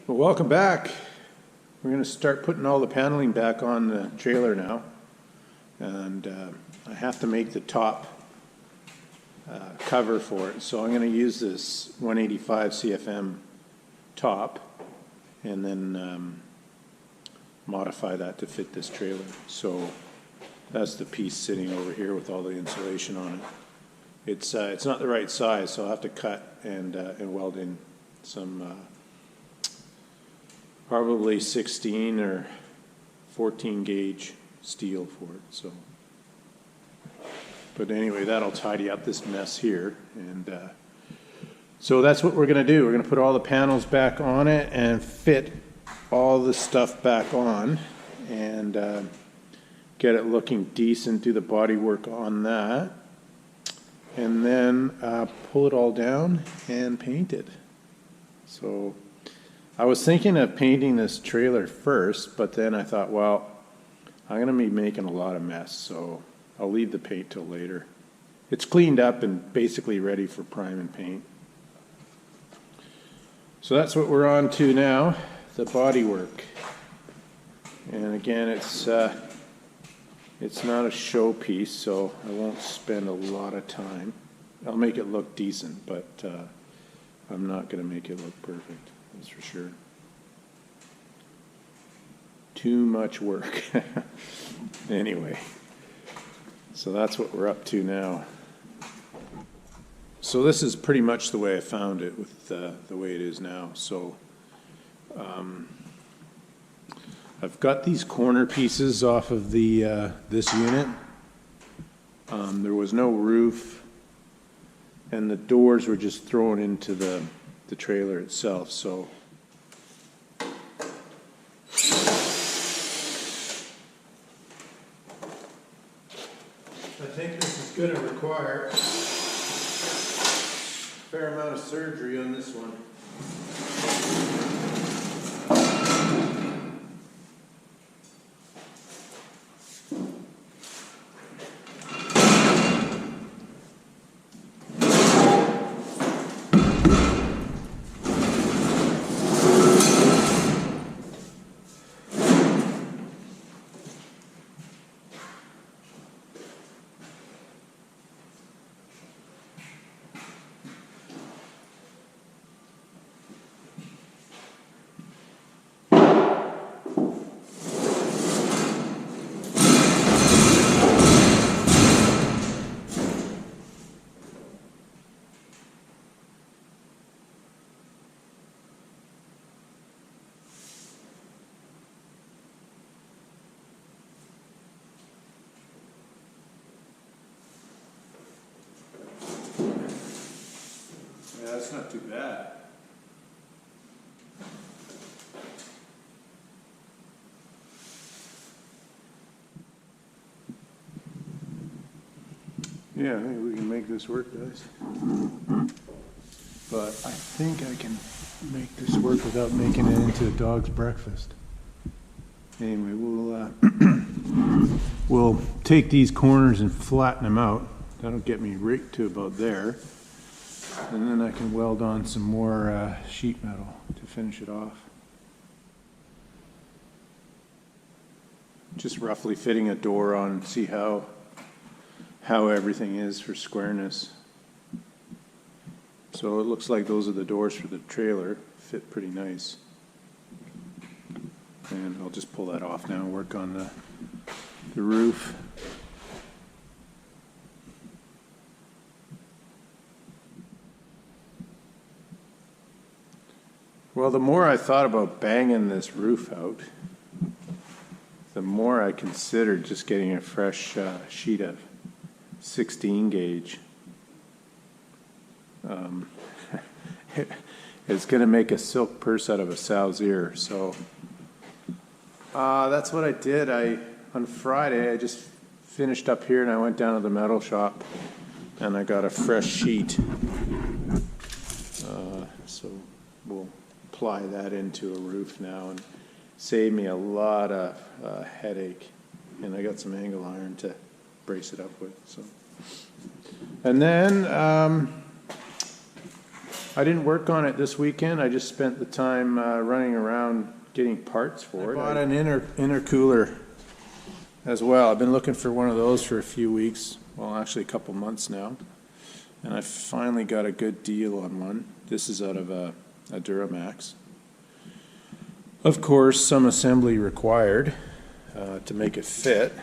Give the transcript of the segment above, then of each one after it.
Well, welcome back. We're going to start putting all the paneling back on the trailer now. And I have to make the top cover for it. So I'm going to use this 185 CFM top and then modify that to fit this trailer. So that's the piece sitting over here with all the insulation on it. It's not the right size, so I'll have to cut and weld in some probably 16 or 14 gauge steel for it. So, but anyway, that'll tidy up this mess here. And so that's what we're going to do. We're going to put all the panels back on it and fit all the stuff back on and get it looking decent, do the body work on that, and then pull it all down and paint it. So I was thinking of painting this trailer first, but then I thought, well, I'm going to be making a lot of mess, so I'll leave the paint till later. It's cleaned up and basically ready for prime and paint. So that's what we're on to now, the body work. And again, it's not a showpiece, so I won't spend a lot of time. I'll make it look decent, but I'm not going to make it look perfect, that's for sure. Too much work. Anyway, so that's what we're up to now. So this is pretty much the way I found it with the way it is now. So I've got these corner pieces off of the this unit. There was no roof, and the doors were just thrown into the trailer itself. So I think this is going to require a fair amount of surgery on this one. Yeah, that's not too bad. Yeah, maybe we can make this work, guys. But I think I can make this work without making it into a dog's breakfast. Anyway, we'll take these corners and flatten them out. That'll get me right to about there. And then I can weld on some more sheet metal to finish it off. Just roughly fitting a door on, see how everything is for squareness. So it looks like those are the doors for the trailer. Fit pretty nice. And I'll just pull that off now and work on the roof. Well, the more I thought about banging this roof out, the more I considered just getting a fresh sheet of 16 gauge. It's going to make a silk purse out of a sow's ear. So that's what I did. On Friday, I just finished up here and I went down to the metal shop and I got a fresh sheet. So we'll apply that into a roof now and save me a lot of headache. And I got some angle iron to brace it up with. So, and then I didn't work on it this weekend. I just spent the time running around getting parts for it. I bought an intercooler as well. I've been looking for one of those for a few weeks. Well, actually a couple months now. And I finally got a good deal on one. This is out of a Duramax. Of course, some assembly required to make it fit,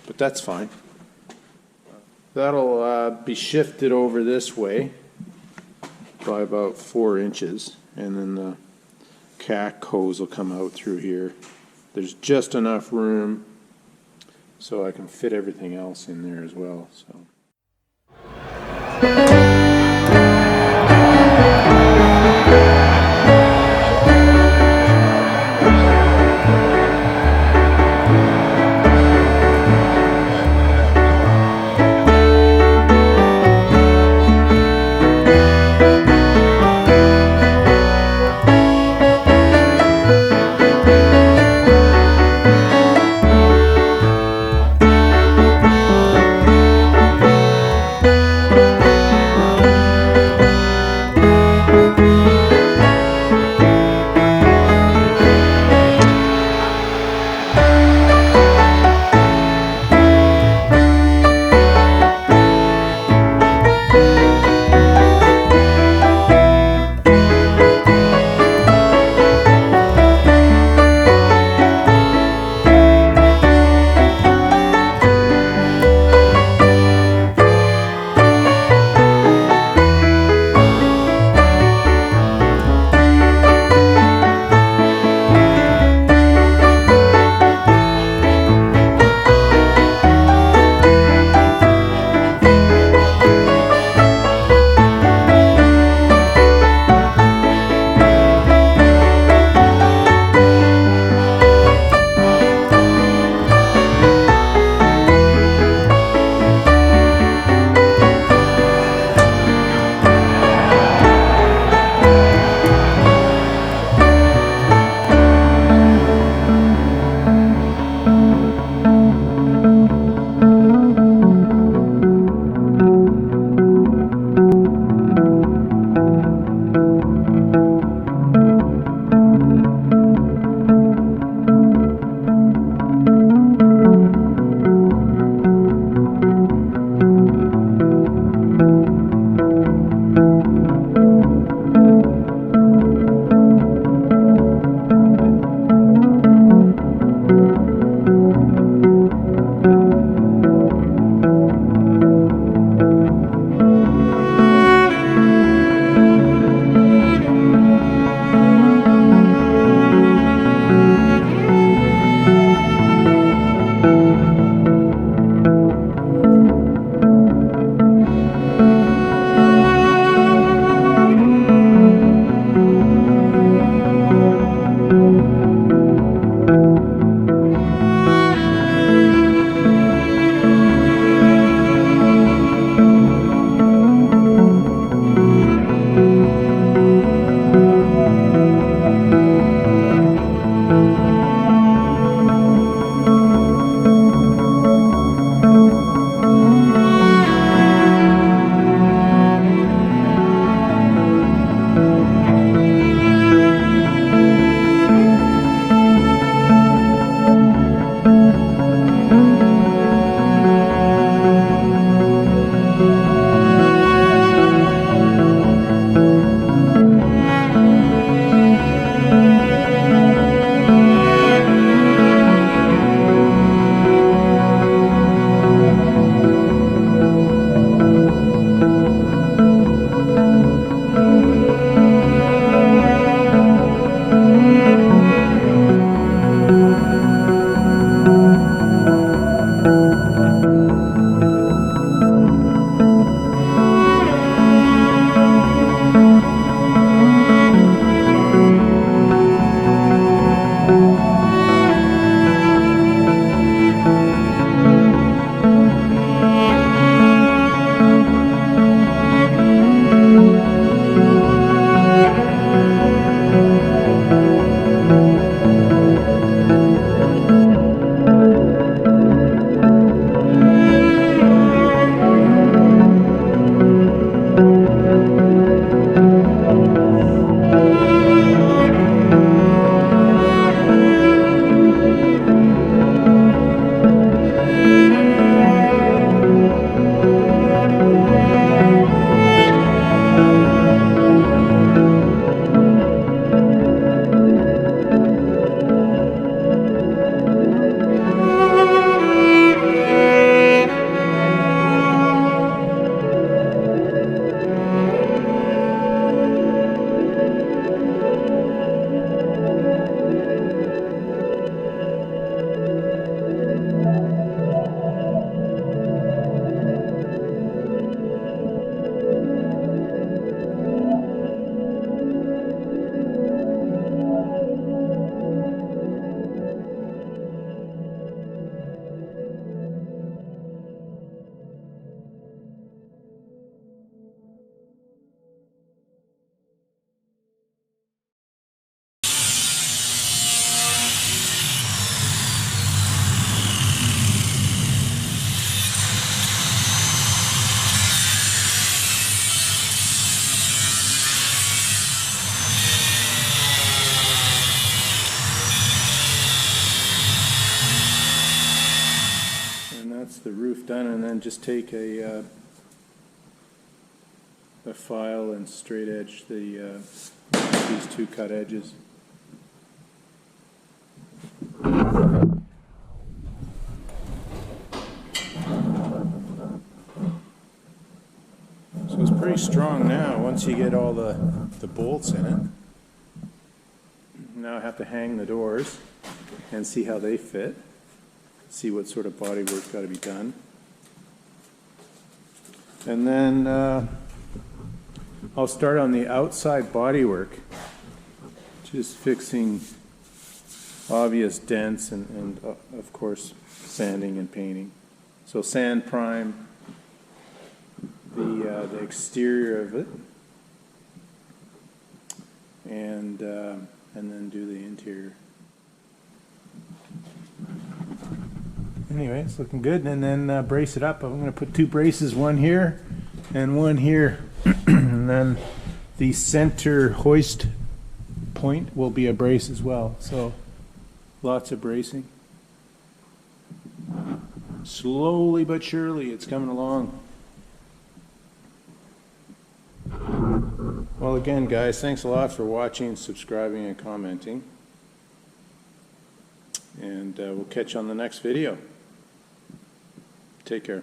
but that's fine. That'll be shifted over this way by about 4 inches, and then the cack hose will come out through here. There's just enough room so I can fit everything else in there as well. So. the roof done, and then just take a file and straight edge these two cut edges. So it's pretty strong now once you get all the bolts in it. Now I have to hang the doors and see how they fit, see what sort of bodywork's got to be done. And then I'll start on the outside bodywork, just fixing obvious dents and of course sanding and painting. So sand prime the exterior of it, and then do the interior. Anyway, it's looking good. And then brace it up. I'm going to put two braces, one here and one here. And then the center hoist point will be a brace as well. So lots of bracing. Slowly but surely it's coming along. Well, again, guys, thanks a lot for watching, subscribing, and commenting. And we'll catch you on the next video. Take care.